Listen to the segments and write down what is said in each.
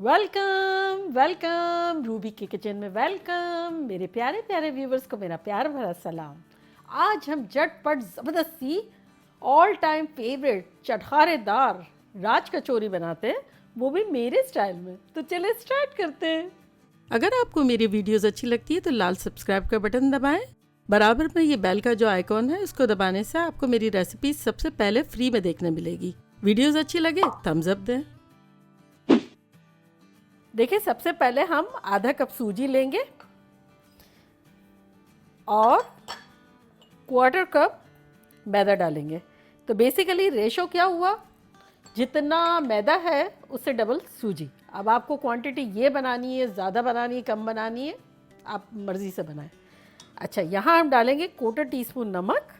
Welcome welcome Ruby के kitchen में welcome. मेरे प्यारे प्यारे व्यूवर्स को मेरा प्यार भरा सलाम। आज हम झटपट ज़बरदस्ती ऑल टाइम फेवरेट चटखारेदार राज कचौरी बनाते हैं, वो भी मेरे स्टाइल में। तो चले स्टार्ट करते हैं। अगर आपको मेरी वीडियोस अच्छी लगती है तो लाल सब्सक्राइब का बटन दबाएं। बराबर में ये बेल का जो आइकॉन है उसको दबाने से आपको मेरी रेसिपी सबसे पहले फ्री में देखने मिलेगी। वीडियोस अच्छी लगे थम्स अप दें। देखिए, सबसे पहले हम आधा कप सूजी लेंगे और क्वार्टर कप मैदा डालेंगे। तो बेसिकली रेशो क्या हुआ, जितना मैदा है उससे डबल सूजी। अब आपको क्वांटिटी ये बनानी है, ज़्यादा बनानी है, कम बनानी है, आप मर्ज़ी से बनाएं। अच्छा, यहाँ हम डालेंगे क्वार्टर टीस्पून नमक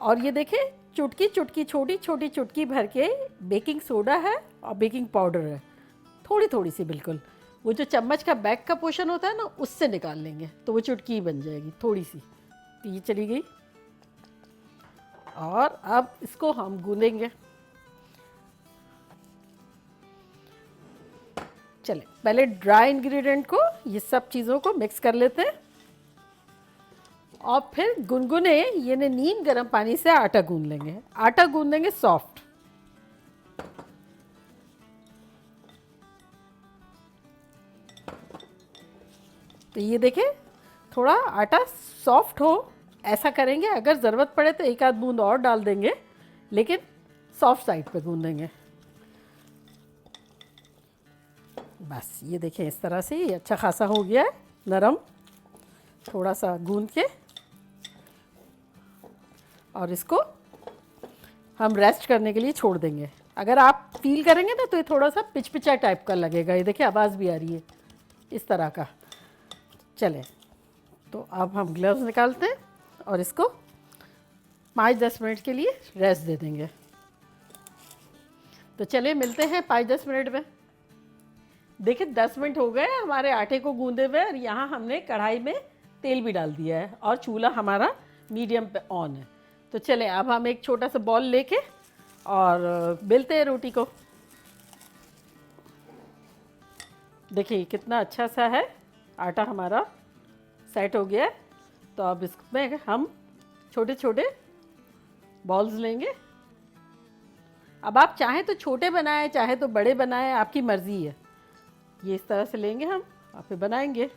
और ये देखें चुटकी चुटकी छोटी छोटी चुटकी भर के बेकिंग सोडा है और बेकिंग पाउडर है, थोड़ी थोड़ी सी बिल्कुल। वो जो चम्मच का बैक का पोर्शन होता है ना, उससे निकाल लेंगे तो वो चुटकी ही बन जाएगी थोड़ी सी। तो ये चली गई और अब इसको हम गूंदेंगे। चले पहले ड्राई इंग्रेडिएंट को, ये सब चीज़ों को मिक्स कर लेते हैं और फिर गुनगुने यानी नीम गर्म पानी से आटा गूंद लेंगे। आटा गूंदेंगे सॉफ्ट। तो ये देखें थोड़ा आटा सॉफ्ट हो ऐसा करेंगे। अगर ज़रूरत पड़े तो एक आध बूंद और डाल देंगे, लेकिन सॉफ्ट साइड पे गूंदेंगे। बस ये देखें इस तरह से ये अच्छा खासा हो गया है नरम। थोड़ा सा गूंद के और इसको हम रेस्ट करने के लिए छोड़ देंगे। अगर आप फील करेंगे ना तो ये थोड़ा सा पिचपिचा टाइप का लगेगा। ये देखिए आवाज़ भी आ रही है इस तरह का। चले तो अब हम ग्लव्स निकालते हैं और इसको 5-10 मिनट के लिए रेस्ट दे देंगे। तो चले मिलते हैं 5-10 मिनट में। देखिए 10 मिनट हो गए हमारे आटे को गूंदे हुए और यहाँ हमने कढ़ाई में तेल भी डाल दिया है और चूल्हा हमारा मीडियम पे ऑन है। तो चले अब हम एक छोटा सा बॉल लेके और बेलते हैं रोटी को। देखिए कितना अच्छा सा है, आटा हमारा सेट हो गया है। तो अब इसमें हम छोटे छोटे बॉल्स लेंगे। अब आप चाहें तो छोटे बनाएं, चाहे तो बड़े बनाएं, आपकी मर्ज़ी है। ये इस तरह से लेंगे हम और फिर बनाएंगे।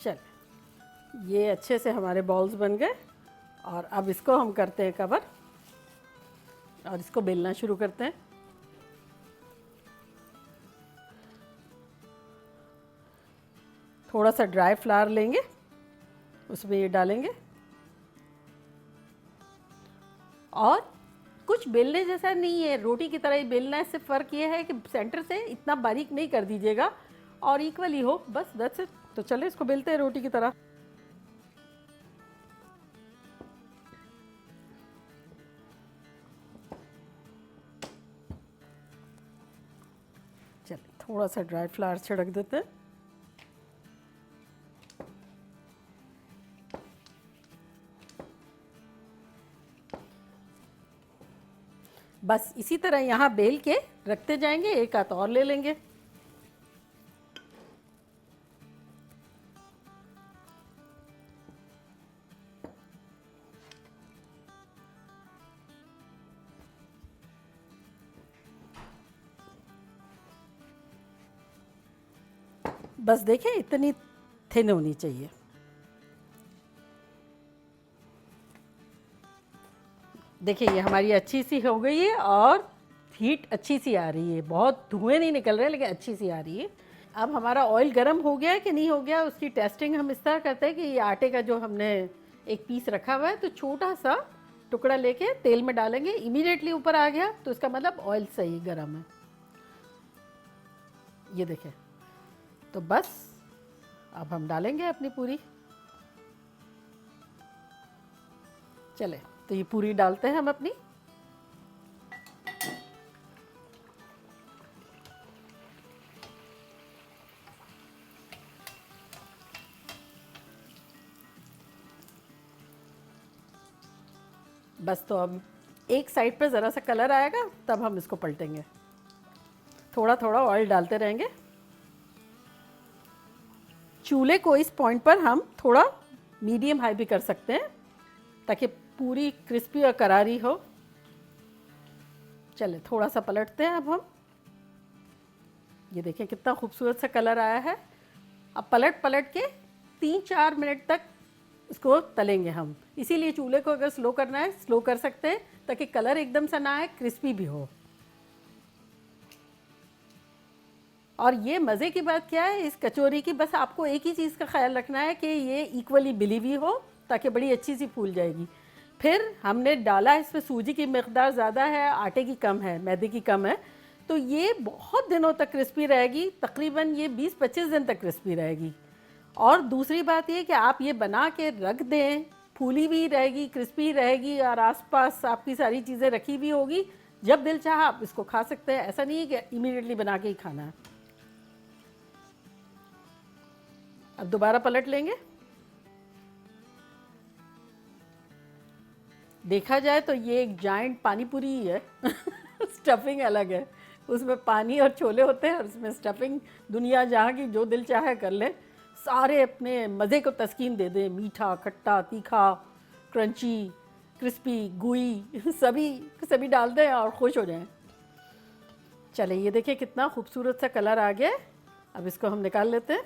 चल ये अच्छे से हमारे बॉल्स बन गए और अब इसको हम करते हैं कवर और इसको बेलना शुरू करते हैं। थोड़ा सा ड्राई फ्लावर लेंगे, उसमें ये डालेंगे और कुछ बेलने जैसा नहीं है, रोटी की तरह ही बेलना है। सिर्फ फ़र्क ये है कि सेंटर से इतना बारीक नहीं कर दीजिएगा और इक्वली हो, बस दैट्स इट। तो चले इसको बेलते हैं रोटी की तरह। चलिए थोड़ा सा ड्राई फ्लावर छिड़क देते हैं। बस इसी तरह यहाँ बेल के रखते जाएंगे, एक हाथ और ले लेंगे। बस देखें इतनी थिन होनी चाहिए। देखिए ये हमारी अच्छी सी हो गई है और हीट अच्छी सी आ रही है, बहुत धुएं नहीं निकल रहे लेकिन अच्छी सी आ रही है। अब हमारा ऑयल गर्म हो गया है कि नहीं हो गया, उसकी टेस्टिंग हम इस तरह करते हैं कि ये आटे का जो हमने एक पीस रखा हुआ है तो छोटा सा टुकड़ा लेके तेल में डालेंगे। इमीडिएटली ऊपर आ गया तो इसका मतलब ऑयल सही गर्म है। ये देखें, तो बस अब हम डालेंगे अपनी पूरी। चले तो ये पूरी डालते हैं हम अपनी। बस तो अब एक साइड पर ज़रा सा कलर आएगा तब हम इसको पलटेंगे। थोड़ा थोड़ा ऑयल डालते रहेंगे। चूल्हे को इस पॉइंट पर हम थोड़ा मीडियम हाई भी कर सकते हैं ताकि पूरी क्रिस्पी और करारी हो। चले थोड़ा सा पलटते हैं अब हम। ये देखें कितना खूबसूरत सा कलर आया है। अब पलट पलट के 3-4 मिनट तक इसको तलेंगे हम। इसीलिए चूल्हे को अगर स्लो करना है स्लो कर सकते हैं ताकि कलर एकदम से ना आए, क्रिस्पी भी हो। और ये मज़े की बात क्या है इस कचौरी की, बस आपको एक ही चीज़ का ख्याल रखना है कि ये इक्वली बिली हुई हो ताकि बड़ी अच्छी सी फूल जाएगी। फिर हमने डाला इसमें सूजी की मकदार ज़्यादा है, आटे की कम है, मैदे की कम है, तो ये बहुत दिनों तक क्रिस्पी रहेगी। तकरीबन ये 20-25 दिन तक क्रिस्पी रहेगी। और दूसरी बात ये कि आप ये बना के रख दें, फूली भी रहेगी, क्रिस्पी रहेगी और आसपास आपकी सारी चीज़ें रखी भी होगी। जब दिल चाहा आप इसको खा सकते हैं। ऐसा नहीं है कि इमीडिएटली बना के ही खाना है। अब दोबारा पलट लेंगे। देखा जाए तो ये एक जाइंट पानी पूरी ही है स्टफिंग अलग है, उसमें पानी और छोले होते हैं और उसमें स्टफिंग दुनिया जहाँ की जो दिल चाहे कर ले। सारे अपने मज़े को तस्कीन दे दें, मीठा, खट्टा, तीखा, क्रंची, क्रिस्पी, गुई सभी डाल दें और खुश हो जाएं। चले ये देखिए कितना खूबसूरत सा कलर आ गया। अब इसको हम निकाल लेते हैं।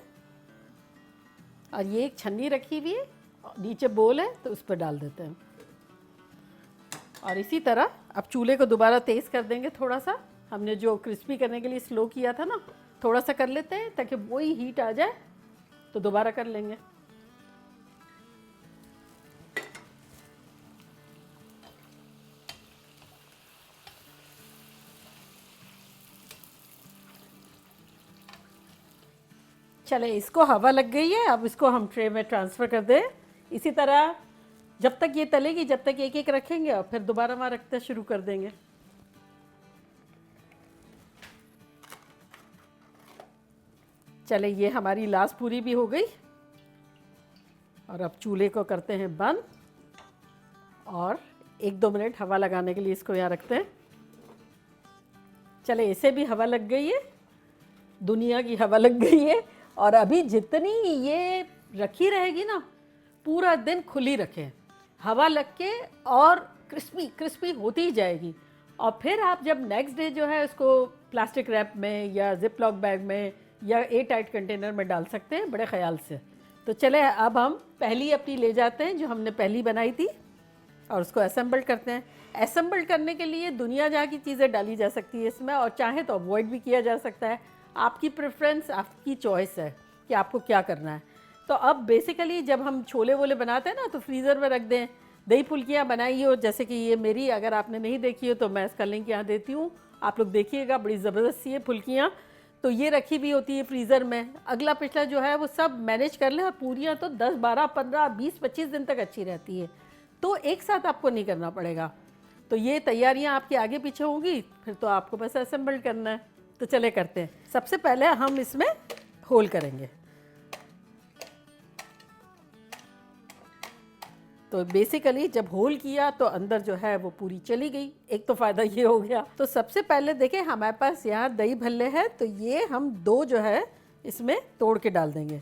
और ये एक छन्नी रखी हुई है, नीचे बोल है तो उस पर डाल देते हैं। और इसी तरह अब चूल्हे को दोबारा तेज़ कर देंगे थोड़ा सा। हमने जो क्रिस्पी करने के लिए स्लो किया था ना, थोड़ा सा कर लेते हैं ताकि वही हीट आ जाए, तो दोबारा कर लेंगे। चले इसको हवा लग गई है, अब इसको हम ट्रे में ट्रांसफ़र कर दें। इसी तरह जब तक ये तलेगी जब तक एक एक रखेंगे और फिर दोबारा वहाँ रखते शुरू कर देंगे। चले ये हमारी लास्ट पूरी भी हो गई और अब चूल्हे को करते हैं बंद और 1-2 मिनट हवा लगाने के लिए इसको यहाँ रखते हैं। चले इसे भी हवा लग गई है, दुनिया की हवा लग गई है। और अभी जितनी ये रखी रहेगी ना, पूरा दिन खुली रखें, हवा लग के और क्रिस्पी होती ही जाएगी। और फिर आप जब नेक्स्ट डे जो है उसको प्लास्टिक रैप में या जिप लॉक बैग में या एयर टाइट कंटेनर में डाल सकते हैं बड़े ख्याल से। तो चले अब हम पहली अपनी ले जाते हैं जो हमने पहली बनाई थी और उसको असेंबल करते हैं। असेंबल करने के लिए दुनिया जहाँ की चीज़ें डाली जा सकती है इसमें, और चाहे तो अवॉइड भी किया जा सकता है। आपकी प्रेफरेंस, आपकी चॉइस है कि आपको क्या करना है। तो अब बेसिकली जब हम छोले वोले बनाते हैं ना तो फ्रीज़र में रख दें। दही फुल्कियाँ बनाई हो जैसे कि ये मेरी, अगर आपने नहीं देखी हो तो मैं इसका लिंक यहाँ देती हूँ, आप लोग देखिएगा, बड़ी ज़बरदस्त सी है फुल्कियाँ। तो ये रखी भी होती है फ्रीज़र में। अगला पिछला जो है वो सब मैनेज कर लें और पूरियाँ तो 10, 12, 15, 20, 25 दिन तक अच्छी रहती है। तो एक साथ आपको नहीं करना पड़ेगा। तो ये तैयारियाँ आपकी आगे पीछे होंगी, फिर तो आपको बस असेंबल करना है। तो चले करते हैं। सबसे पहले हम इसमें होल करेंगे। तो बेसिकली जब होल किया तो अंदर जो है वो पूरी चली गई। एक तो फ़ायदा ये हो गया। तो सबसे पहले देखें हमारे पास यहाँ दही भल्ले हैं, तो ये हम 2 जो है इसमें तोड़ के डाल देंगे।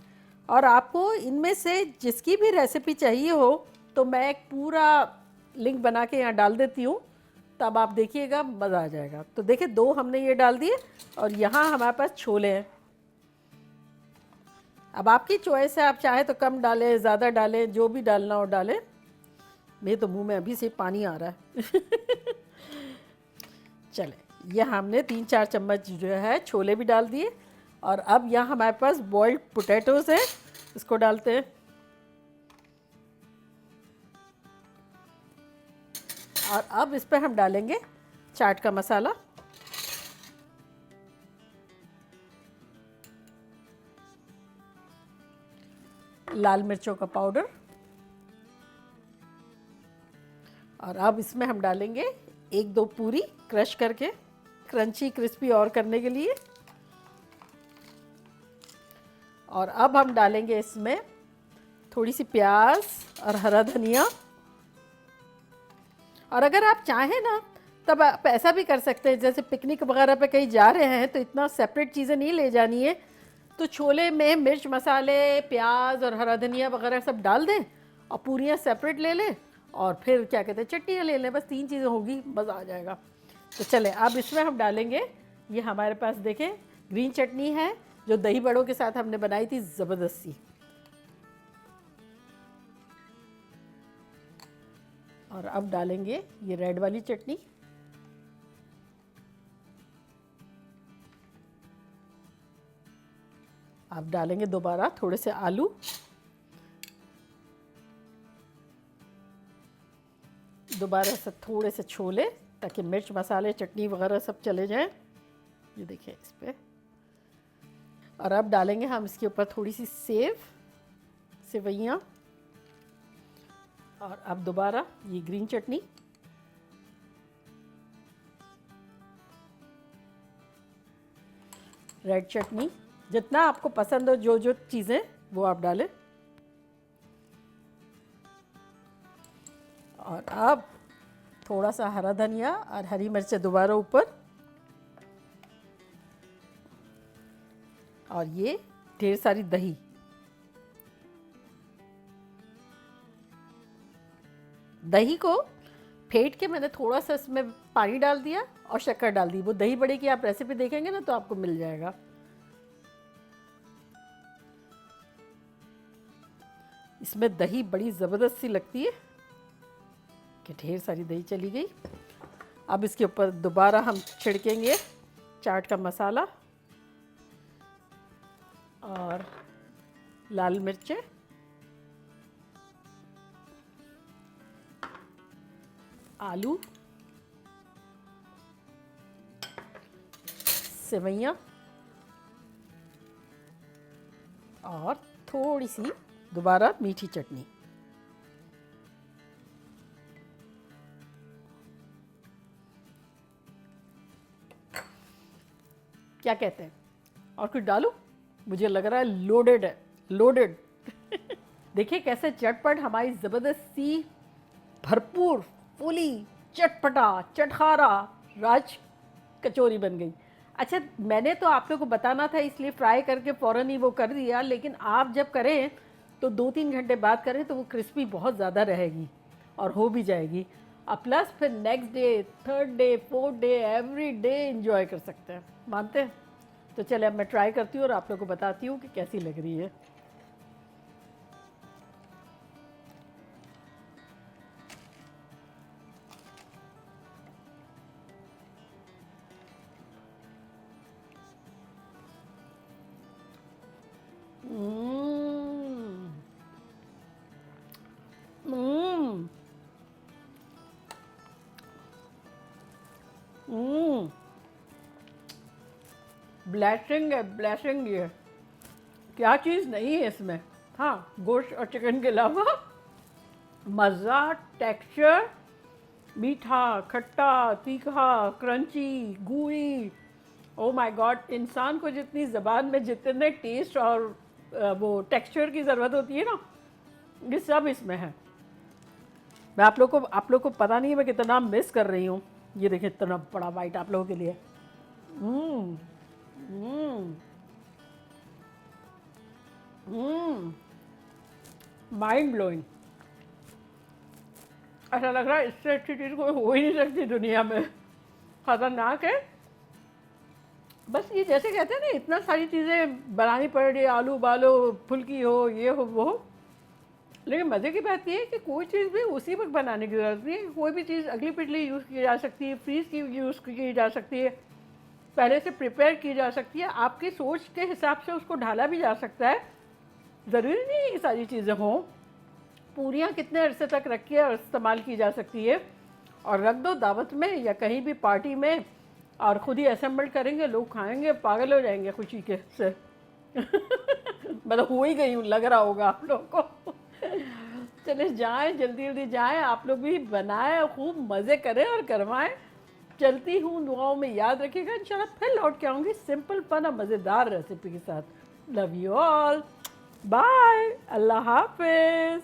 और आपको इनमें से जिसकी भी रेसिपी चाहिए हो तो मैं एक पूरा लिंक बना के यहाँ डाल देती हूँ, तब आप देखिएगा, मज़ा आ जाएगा। तो देखिए 2 हमने ये डाल दिए और यहाँ हमारे पास छोले हैं। अब आपकी चॉइस है, आप चाहे तो कम डालें, ज़्यादा डालें, जो भी डालना हो डालें। मेरे तो मुंह में अभी से पानी आ रहा है चले ये हमने 3-4 चम्मच जो है छोले भी डाल दिए। और अब यहाँ हमारे पास बॉइल्ड पोटैटोज़ हैं, इसको डालते हैं। और अब इस पर हम डालेंगे चाट का मसाला, लाल मिर्चों का पाउडर, और अब इसमें हम डालेंगे 1-2 पूरी क्रश करके, क्रंची क्रिस्पी और करने के लिए। और अब हम डालेंगे इसमें थोड़ी सी प्याज और हरा धनिया और अगर आप चाहें ना तब आप ऐसा भी कर सकते हैं, जैसे पिकनिक वगैरह पे कहीं जा रहे हैं तो इतना सेपरेट चीज़ें नहीं ले जानी है, तो छोले में मिर्च मसाले प्याज और हरा धनिया वगैरह सब डाल दें और पूरियाँ सेपरेट ले लें और फिर क्या कहते हैं चटनियाँ ले लें, बस 3 चीज़ें होगी, मज़ा आ जाएगा। तो चले अब इसमें हम डालेंगे, ये हमारे पास देखें ग्रीन चटनी है जो दही बड़ों के साथ हमने बनाई थी ज़बरदस्त सी। और अब डालेंगे ये रेड वाली चटनी, अब डालेंगे दोबारा थोड़े से आलू, दोबारा से थोड़े से छोले ताकि मिर्च मसाले चटनी वगैरह सब चले जाएं। ये देखिए इस पे, और अब डालेंगे हम इसके ऊपर थोड़ी सी सेवइयाँ, और अब दोबारा ये ग्रीन चटनी, रेड चटनी, जितना आपको पसंद हो जो जो चीज़ें वो आप डालें। और अब थोड़ा सा हरा धनिया और हरी मिर्चें दोबारा ऊपर, और ये ढेर सारी दही। दही को फेंट के मैंने थोड़ा सा इसमें पानी डाल दिया और शक्कर डाल दी। वो दही बड़े की आप रेसिपी देखेंगे ना तो आपको मिल जाएगा। इसमें दही बड़ी ज़बरदस्त सी लगती है कि ढेर सारी दही चली गई। अब इसके ऊपर दोबारा हम छिड़केंगे चाट का मसाला और लाल मिर्चें, आलू, सेवइयाँ और थोड़ी सी दोबारा मीठी चटनी। क्या कहते हैं, और कुछ डालूं? मुझे लग रहा है लोडेड है, लोडेड। देखिए कैसे चटपट हमारी ज़बरदस्त सी भरपूर फूली चटपटा चटखारा राज कचौरी बन गई। अच्छा, मैंने तो आप लोगों को बताना था इसलिए फ्राई करके फ़ौरन ही वो कर दिया, लेकिन आप जब करें तो 2-3 घंटे बाद करें तो वो क्रिस्पी बहुत ज़्यादा रहेगी और हो भी जाएगी। और प्लस फिर next day, third day, fourth day, every day enjoy कर सकते हैं। मानते हैं? तो चले अब मैं ट्राई करती हूँ और आप लोगों को बताती हूँ कि कैसी लग रही है। ब्लेसिंग है, ब्लेसिंग ये क्या चीज़ नहीं है इसमें। हाँ, गोश्त और चिकन के अलावा मज़ा, टेक्सचर, मीठा, खट्टा, तीखा, क्रंची, गूई। ओ माय गॉड, इंसान को जितनी ज़बान में जितने टेस्ट और वो टेक्सचर की ज़रूरत होती है ना, ये सब इसमें है। मैं आप लोग को पता नहीं है मैं कितना मिस कर रही हूँ। ये देखिए इतना बड़ा बाइट आप लोगों के लिए। Mind blowing. ऐसा लग रहा है इससे अच्छी चीज़ कोई हो ही नहीं सकती दुनिया में। खतरनाक है। बस ये जैसे कहते हैं ना, इतना सारी चीज़ें बनानी पड़ रही है, आलू उबालो, फुल्की हो, ये हो, वो हो। लेकिन मज़े की बात यह है कि कोई चीज़ भी उसी वक्त बनाने की ज़रूरत नहीं है। कोई भी चीज़ अगली पिछली यूज़ की जा सकती है, फ्रीज़ की यूज़ की जा सकती है, पहले से प्रिपेयर की जा सकती है। आपकी सोच के हिसाब से उसको ढाला भी जा सकता है। ज़रूरी नहीं है ये सारी चीज़ें हों। पूरियाँ कितने अरसे तक रख के और इस्तेमाल की जा सकती है, और रख दो दावत में या कहीं भी पार्टी में और ख़ुद ही असेंबल करेंगे, लोग खाएंगे, पागल हो जाएंगे खुशी के से। मतलब हो ही गई हूँ, लग रहा होगा आप लोगों को। चले जाएं, जल्दी जल्दी जाएं, आप लोग भी बनाएं, खूब मज़े करें और करवाएं। चलती हूँ, दुआओं में याद रखिएगा। इंशाल्लाह फिर लौट के आऊँगी सिंपल फन और मज़ेदार रेसिपी के साथ। लव यू ऑल, बाय, अल्लाह हाफिज़।